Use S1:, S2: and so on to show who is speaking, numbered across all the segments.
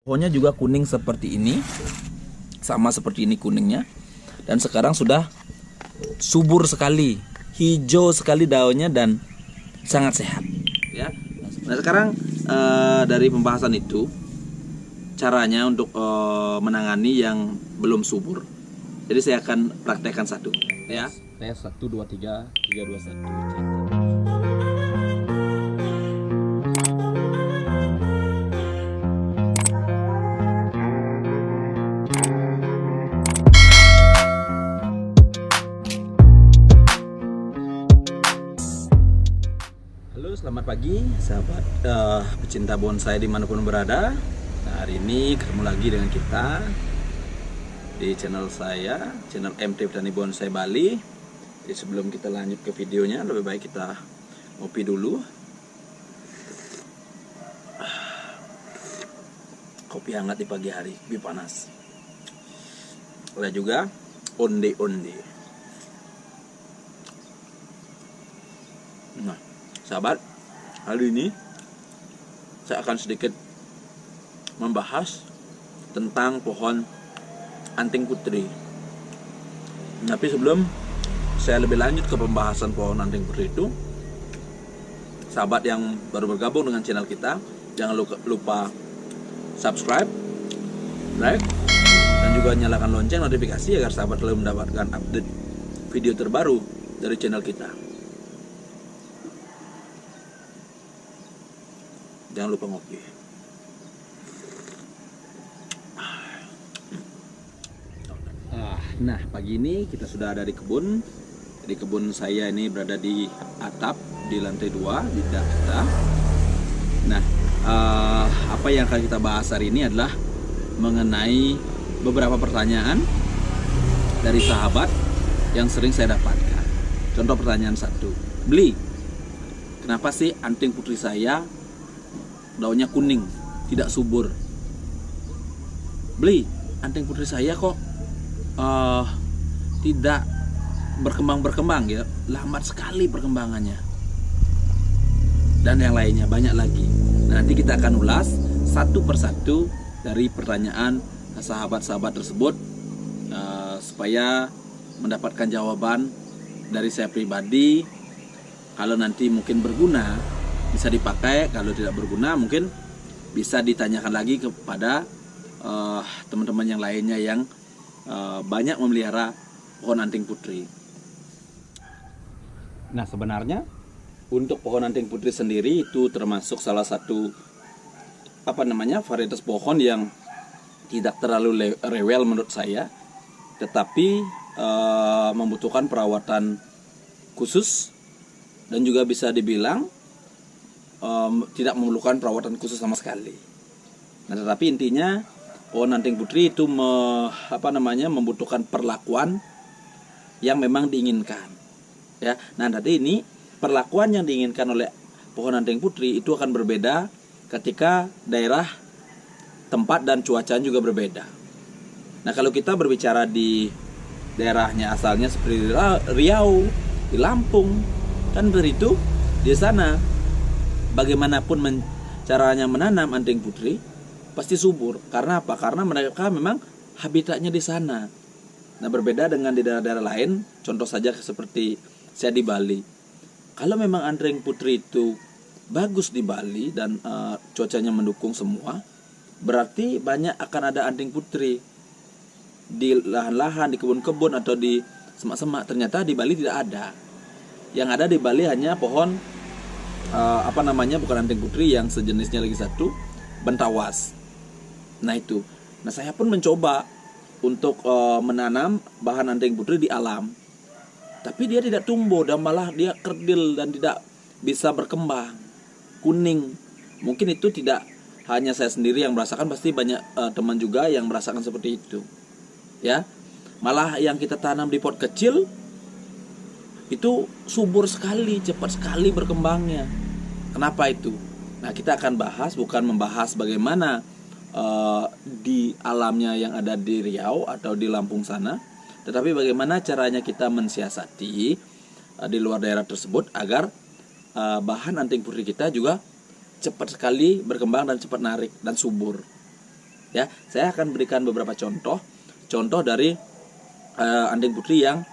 S1: Pohonnya juga kuning seperti ini, sama seperti ini kuningnya. Dan sekarang sudah subur sekali, hijau sekali daunnya dan sangat sehat. Ya. Nah sekarang dari pembahasan itu, caranya untuk menangani yang belum subur. Jadi saya akan praktekkan satu. Ya.
S2: Tes 1 2 3 3 2 1 cek.
S1: Halo, selamat pagi sahabat pecinta bonsai dimanapun berada. Nah, hari ini ketemu lagi dengan kita di channel saya, channel MT Petani Bonsai Bali. Jadi sebelum kita lanjut ke videonya, lebih baik kita ngopi dulu. Kopi hangat di pagi hari, lebih panas. Ada juga onde-onde. Nah, sahabat, hari ini saya akan sedikit membahas tentang pohon anting putri. Tapi sebelum saya lebih lanjut ke pembahasan pohon anting putri itu, sahabat yang baru bergabung dengan channel kita, jangan lupa subscribe, like, dan juga nyalakan lonceng notifikasi agar sahabat selalu mendapatkan update video terbaru dari channel kita. Jangan lupa ngopi. Nah, pagi ini kita sudah ada di kebun. Di kebun saya ini berada di atap di lantai 2 di kita. Nah, apa yang akan kita bahas hari ini adalah mengenai beberapa pertanyaan dari sahabat yang sering saya dapatkan. Contoh pertanyaan 1, Beli, kenapa sih anting putri saya daunnya kuning, tidak subur? Beli, anting putri saya kok tidak berkembang ya, lambat sekali perkembangannya, dan yang lainnya banyak lagi. Nah, nanti kita akan ulas satu persatu dari pertanyaan sahabat-sahabat tersebut supaya mendapatkan jawaban dari saya pribadi. Kalau nanti mungkin berguna bisa dipakai, kalau tidak berguna mungkin bisa ditanyakan lagi kepada teman-teman yang lainnya yang banyak memelihara pohon anting putri. Nah, sebenarnya untuk pohon anting putri sendiri itu termasuk salah satu varietas pohon yang tidak terlalu rewel menurut saya, tetapi membutuhkan perawatan khusus dan juga bisa dibilang tidak memerlukan perawatan khusus sama sekali. Nah, tetapi intinya pohon anting putri itu membutuhkan perlakuan yang memang diinginkan. Ya, nah tadi ini perlakuan yang diinginkan oleh pohon anting putri itu akan berbeda ketika daerah, tempat dan cuaca juga berbeda. Nah, kalau kita berbicara di daerahnya asalnya seperti Riau, di Lampung, kan begitu, di sana bagaimanapun caranya menanam anting putri pasti subur. Karena apa? Karena mereka memang habitatnya di sana. Nah, berbeda dengan di daerah-daerah lain, contoh saja seperti saya di Bali. Kalau memang anting putri itu bagus di Bali dan cuacanya mendukung semua, berarti banyak akan ada anting putri di lahan-lahan, di kebun-kebun atau di semak-semak. Ternyata di Bali tidak ada. Yang ada di Bali hanya pohon bukan anting putri, yang sejenisnya lagi satu, bentawas. Nah itu. Nah, saya pun mencoba untuk menanam bahan anting putri di alam, tapi dia tidak tumbuh dan malah dia kerdil dan tidak bisa berkembang, kuning. Mungkin itu tidak hanya saya sendiri yang merasakan, pasti banyak teman juga yang merasakan seperti itu. Ya, malah yang kita tanam di pot kecil itu subur sekali, cepat sekali berkembangnya. Kenapa itu? Nah, kita akan bahas, bukan membahas bagaimana di alamnya yang ada di Riau atau di Lampung sana, tetapi bagaimana caranya kita mensiasati di luar daerah tersebut agar bahan anting putri kita juga cepat sekali berkembang dan cepat narik dan subur. Ya, saya akan berikan beberapa contoh dari anting putri yang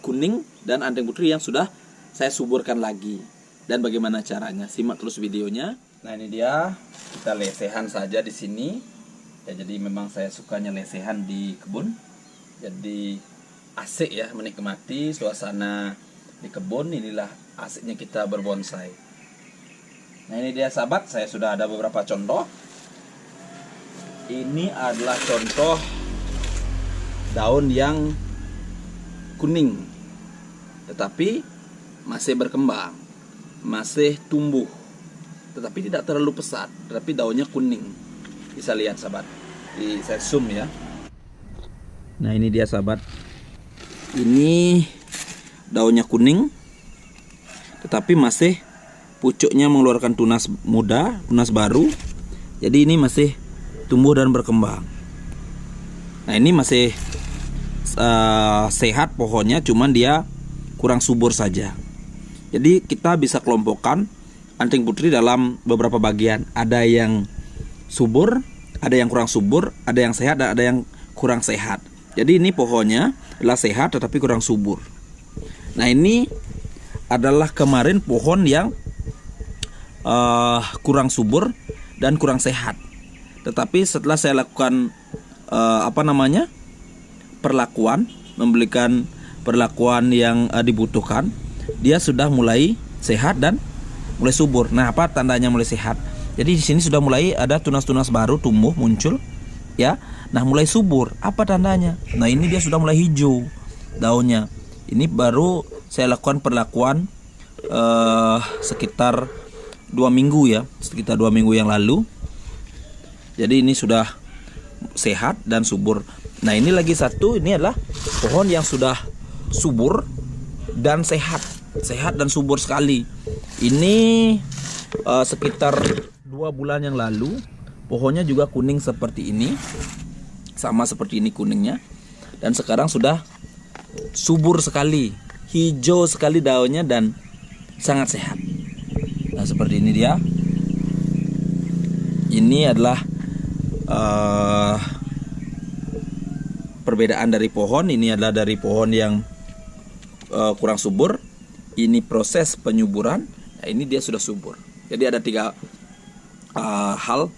S1: kuning dan anting putri yang sudah saya suburkan lagi. Dan bagaimana caranya? Simak terus videonya. Nah, ini dia, kita lesehan saja di sini. Ya, jadi memang saya sukanya lesehan di kebun. Jadi asik ya, menikmati suasana di kebun. Inilah asiknya kita berbonsai. Nah, ini dia sahabat, saya sudah ada beberapa contoh. Ini adalah contoh daun yang kuning, tetapi masih berkembang, masih tumbuh, tetapi tidak terlalu pesat, tetapi daunnya kuning. Bisa lihat sahabat, saya zoom ya. Nah, ini dia sahabat, ini daunnya kuning, tetapi masih pucuknya mengeluarkan tunas muda, tunas baru. Jadi ini masih tumbuh dan berkembang. Nah, ini masih sehat pohonnya, cuman dia kurang subur saja. Jadi kita bisa kelompokkan anting putri dalam beberapa bagian. Ada yang subur, ada yang kurang subur, ada yang sehat, dan ada yang kurang sehat. Jadi ini pohonnya adalah sehat tetapi kurang subur. Nah, ini adalah kemarin pohon yang kurang subur dan kurang sehat. Tetapi setelah saya lakukan perlakuan, memberikan perlakuan yang dibutuhkan, dia sudah mulai sehat dan mulai subur. Nah, apa tandanya mulai sehat? Jadi di sini sudah mulai ada tunas-tunas baru tumbuh muncul, ya. Nah, mulai subur. Apa tandanya? Nah, ini dia sudah mulai hijau daunnya. Ini baru saya lakukan perlakuan sekitar 2 minggu ya, sekitar 2 minggu yang lalu. Jadi ini sudah sehat dan subur. Nah, ini lagi satu, ini adalah pohon yang sudah subur dan sehat dan subur sekali. Ini sekitar 2 bulan yang lalu, pohonnya juga kuning seperti ini, sama seperti ini kuningnya, dan sekarang sudah subur sekali, hijau sekali daunnya dan sangat sehat. Nah, seperti ini dia. Ini adalah perbedaan dari pohon. Ini adalah dari pohon yang kurang subur. Ini proses penyuburan. Nah, ini dia sudah subur. Jadi ada 3 hal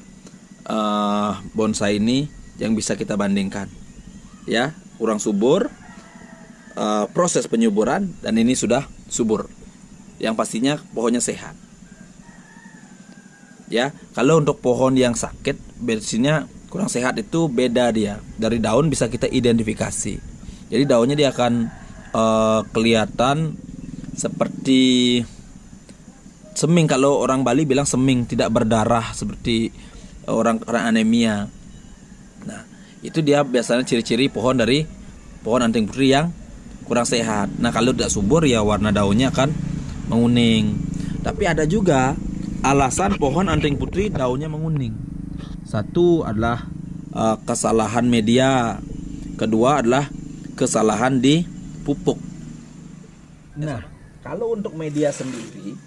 S1: bonsai ini yang bisa kita bandingkan. Ya, kurang subur, proses penyuburan, dan ini sudah subur. Yang pastinya pohonnya sehat. Ya, kalau untuk pohon yang sakit, biasanya kurang sehat itu beda dia. Dari daun bisa kita identifikasi. Jadi daunnya dia akan kelihatan seperti seming. Kalau orang Bali bilang seming, tidak berdarah seperti orang anemia. Nah, itu dia biasanya ciri-ciri pohon anting putri yang kurang sehat. Nah, kalau tidak subur ya warna daunnya akan menguning. Tapi ada juga alasan pohon anting putri daunnya menguning. Satu adalah kesalahan media. Kedua adalah kesalahan di pupuk. Nah, kalau untuk media sendiri,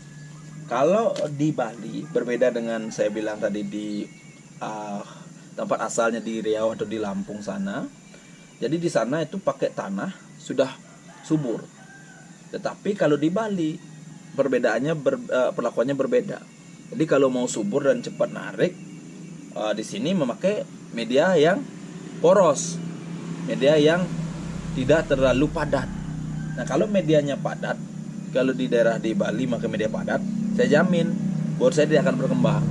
S1: kalau di Bali berbeda dengan saya bilang tadi di tempat asalnya di Riau atau di Lampung sana. Jadi di sana itu pakai tanah sudah subur. Tetapi kalau di Bali perbedaannya perlakuannya berbeda. Jadi kalau mau subur dan cepat narik, di sini memakai media yang poros, media yang tidak terlalu padat. Nah, kalau medianya padat, kalau di daerah di Bali pakai media padat, saya jamin bonsai tidak akan berkembang.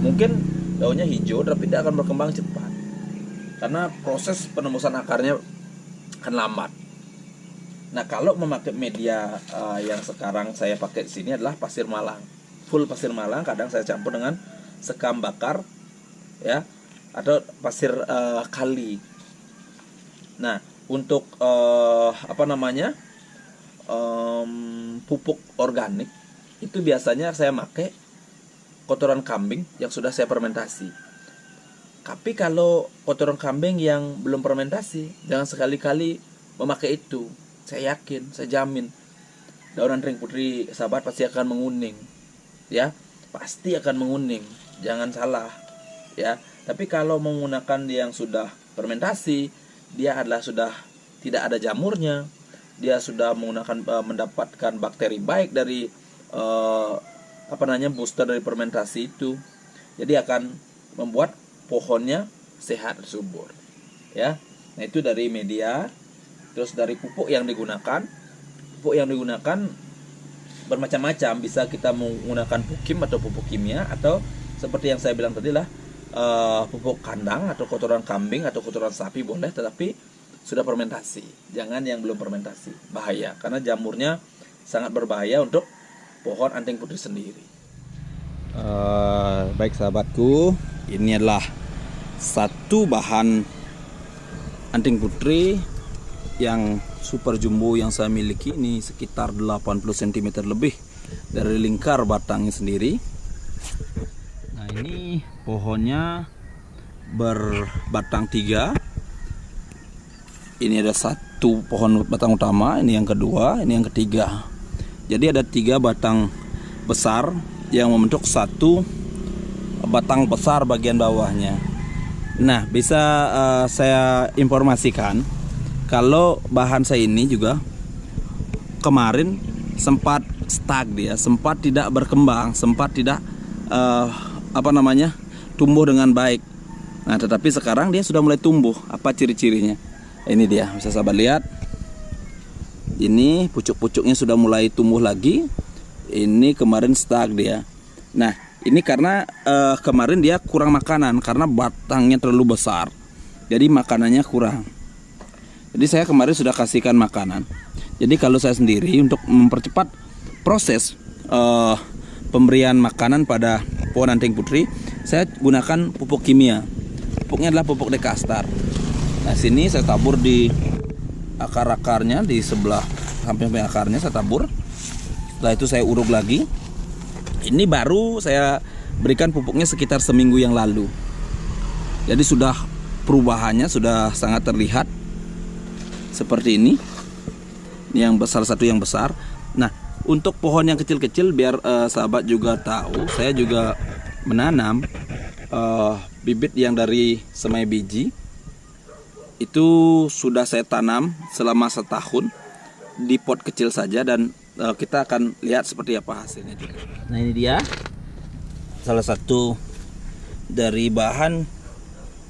S1: Mungkin daunnya hijau tapi tidak akan berkembang cepat, karena proses penembusan akarnya akan lambat. Nah, kalau memakai media yang sekarang saya pakai di sini adalah pasir malang, full pasir malang. Kadang saya campur dengan sekam bakar, ya, atau pasir kali. Nah, untuk pupuk organik itu biasanya saya pakai kotoran kambing yang sudah saya fermentasi. Tapi kalau kotoran kambing yang belum fermentasi, jangan sekali-kali memakai itu. Saya yakin, saya jamin daun anting putri sahabat pasti akan menguning. Ya, pasti akan menguning. Jangan salah. Ya, Tapi kalau menggunakan yang sudah fermentasi, dia adalah sudah tidak ada jamurnya, dia sudah mendapatkan bakteri baik dari booster dari fermentasi itu. Jadi akan membuat pohonnya sehat subur, ya. Nah, itu dari media. Terus dari pupuk yang digunakan. Pupuk yang digunakan bermacam-macam, bisa kita menggunakan pukim atau pupuk kimia, atau seperti yang saya bilang tadi lah, pupuk kandang atau kotoran kambing atau kotoran sapi boleh, tetapi sudah fermentasi. Jangan yang belum fermentasi, bahaya, karena jamurnya sangat berbahaya untuk pohon anting putri sendiri.
S2: Baik sahabatku, ini adalah satu bahan anting putri yang super jumbo yang saya miliki. Ini sekitar 80 cm lebih dari lingkar batangnya sendiri. Nah, ini pohonnya berbatang 3. Ini ada satu pohon batang utama, ini yang kedua, ini yang ketiga. Jadi ada 3 batang besar yang membentuk satu batang besar bagian bawahnya. Nah, bisa saya informasikan kalau bahan saya ini juga kemarin sempat stuck, dia sempat tidak berkembang, sempat tidak tumbuh dengan baik. Nah, tetapi sekarang dia sudah mulai tumbuh. Apa ciri-cirinya? Ini dia, bisa sahabat lihat. Ini pucuk-pucuknya sudah mulai tumbuh lagi. Ini kemarin stuck dia. Nah, ini karena kemarin dia kurang makanan karena batangnya terlalu besar. Jadi makanannya kurang. Jadi saya kemarin sudah kasihkan makanan. Jadi kalau saya sendiri untuk mempercepat proses pemberian makanan pada pohon anting putri, saya gunakan pupuk kimia. Pupuknya adalah pupuk dekastar. Nah, sini saya tabur di akar-akarnya, di sebelah sampai akarnya saya tabur. Setelah itu saya uruk lagi. Ini baru saya berikan pupuknya sekitar seminggu yang lalu. Jadi sudah perubahannya sudah sangat terlihat seperti ini. Ini yang besar, satu yang besar. Nah, untuk pohon yang kecil-kecil, biar sahabat juga tahu, saya juga menanam bibit yang dari semai biji. Itu sudah saya tanam selama setahun di pot kecil saja, dan kita akan lihat seperti apa hasilnya juga. Nah, ini dia salah satu dari bahan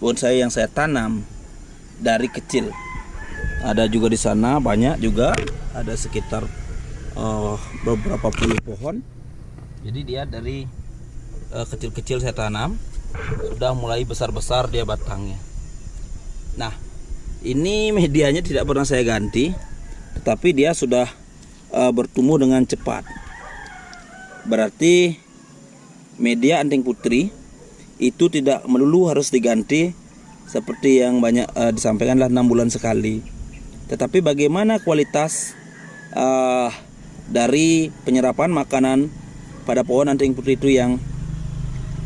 S2: bonsai yang saya tanam dari kecil. Ada juga di sana banyak juga, ada sekitar beberapa puluh pohon. Jadi dia dari kecil-kecil saya tanam, sudah mulai besar-besar dia batangnya. Nah, ini medianya tidak pernah saya ganti, tetapi dia sudah bertumbuh dengan cepat. Berarti media anting putri itu tidak melulu harus diganti seperti yang banyak disampaikanlah 6 bulan sekali. Tetapi bagaimana kualitas dari penyerapan makanan pada pohon anting putri itu yang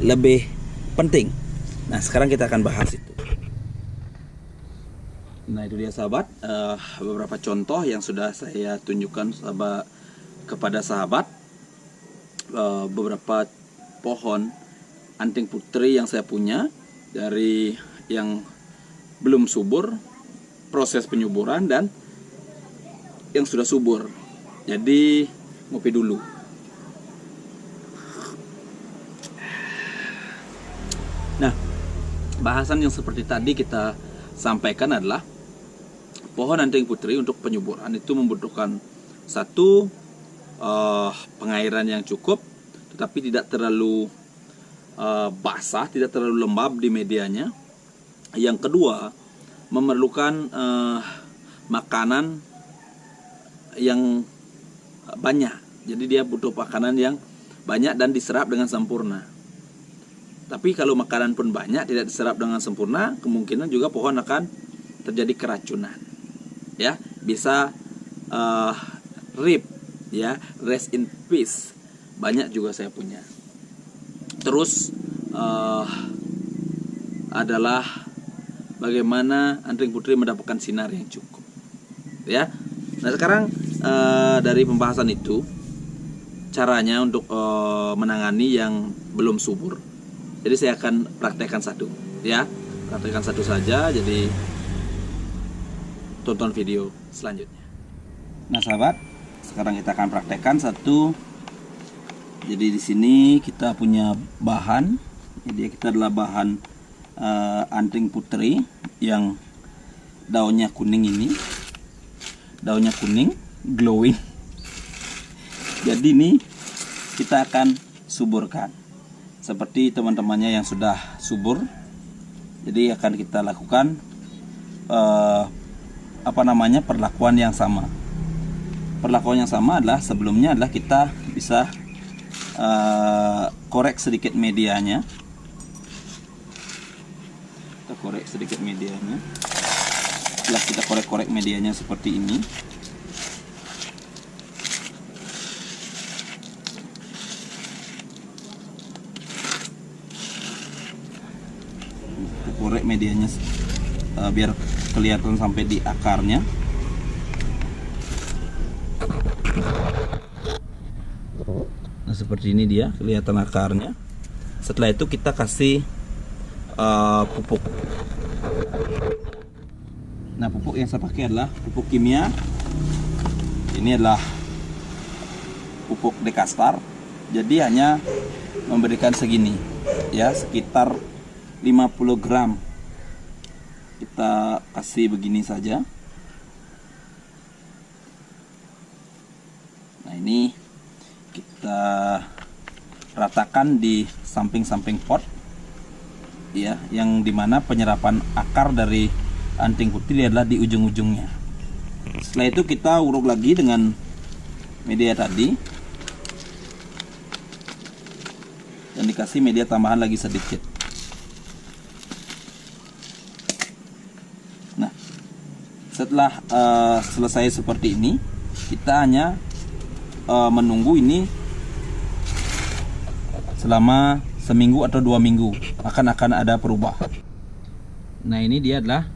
S2: lebih penting. Nah, sekarang kita akan bahas itu. Nah, itu dia sahabat, beberapa contoh yang sudah saya tunjukkan kepada sahabat, beberapa pohon anting putri yang saya punya, dari yang belum subur, proses penyuburan, dan yang sudah subur. Jadi ngopi dulu. Nah, bahasan yang seperti tadi kita sampaikan adalah pohon anting putri untuk penyuburan itu membutuhkan satu, pengairan yang cukup, tetapi tidak terlalu basah, tidak terlalu lembab di medianya. Yang kedua, memerlukan makanan yang banyak. Jadi dia butuh makanan yang banyak dan diserap dengan sempurna. Tapi kalau makanan pun banyak, tidak diserap dengan sempurna, kemungkinan juga pohon akan terjadi keracunan. Ya, bisa RIP, ya, rest in peace. Banyak juga saya punya. Terus adalah bagaimana anting putri mendapatkan sinar yang cukup. Ya. Nah, sekarang dari pembahasan itu, caranya untuk menangani yang belum subur. Jadi saya akan praktekkan satu.
S1: ya. Praktekkan satu saja, jadi tonton video selanjutnya.
S2: Nah sahabat, sekarang kita akan praktekkan satu. Jadi di sini kita punya bahan. Jadi kita adalah bahan anting putri yang daunnya kuning ini. Daunnya kuning, glowing. Jadi ini kita akan suburkan. Seperti teman-temannya yang sudah subur. Jadi akan kita lakukan perlakuan yang sama. Perlakuan yang sama adalah sebelumnya adalah kita bisa korek sedikit medianya. Kita korek sedikit medianya. Setelah kita korek-korek medianya seperti ini, kita korek medianya biar kelihatan sampai di akarnya. Nah seperti ini dia kelihatan akarnya. Setelah itu kita kasih pupuk. Nah pupuk yang saya pakai adalah pupuk kimia. Ini adalah pupuk Dekastar. Jadi hanya memberikan segini, ya sekitar 50 gram. Kita kasih begini saja. Nah ini kita ratakan di samping-samping pot, ya, yang dimana penyerapan akar dari anting putri adalah di ujung-ujungnya. Setelah itu kita uruk lagi dengan media tadi dan dikasih media tambahan lagi sedikit. Nah setelah selesai seperti ini, kita hanya menunggu ini selama seminggu atau 2 minggu akan ada perubahan. Nah ini dia adalah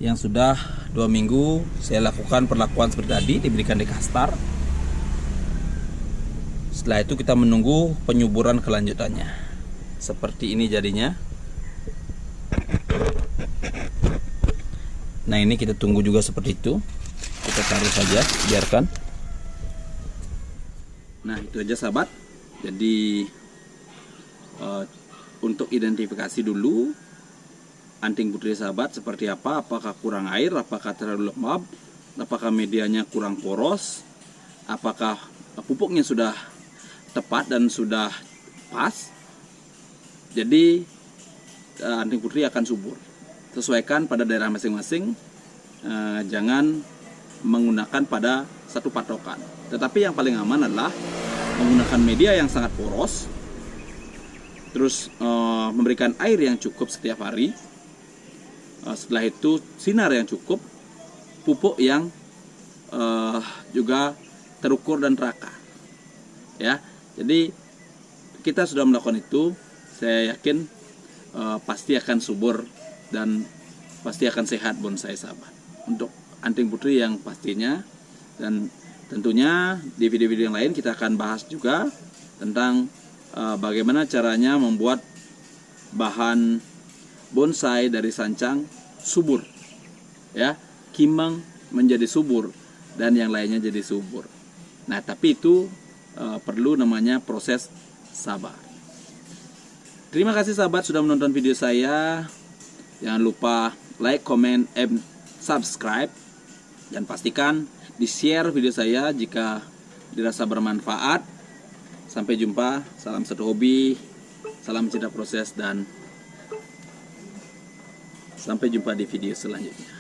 S2: yang sudah 2 minggu saya lakukan perlakuan seperti tadi, diberikan Dekastar. Setelah itu kita menunggu penyuburan kelanjutannya. Seperti ini jadinya. Nah ini kita tunggu juga seperti itu. Kita taruh saja, biarkan. Nah itu aja sahabat. Jadi untuk identifikasi dulu anting putri sahabat seperti apa. Apakah kurang air, apakah terlalu lembab, apakah medianya kurang poros, apakah pupuknya sudah tepat dan sudah pas. Jadi anting putri akan subur. Sesuaikan pada daerah masing-masing. Jangan menggunakan pada satu patokan. Tetapi yang paling aman adalah menggunakan media yang sangat poros, terus memberikan air yang cukup setiap hari. Setelah itu sinar yang cukup, pupuk yang juga terukur dan terakat. Ya, jadi kita sudah melakukan itu, saya yakin pasti akan subur dan pasti akan sehat bonsai sahabat. Untuk anting putri yang pastinya, dan tentunya di video-video yang lain kita akan bahas juga tentang bagaimana caranya membuat bahan bonsai dari sancang subur, ya, kimang menjadi subur dan yang lainnya jadi subur. Nah tapi itu perlu namanya proses sabar. Terima kasih sahabat sudah menonton video saya. Jangan lupa like, comment, and subscribe, dan pastikan di share video saya jika dirasa bermanfaat. Sampai jumpa, salam satu hobi, salam cinta proses, dan sampai jumpa di video selanjutnya.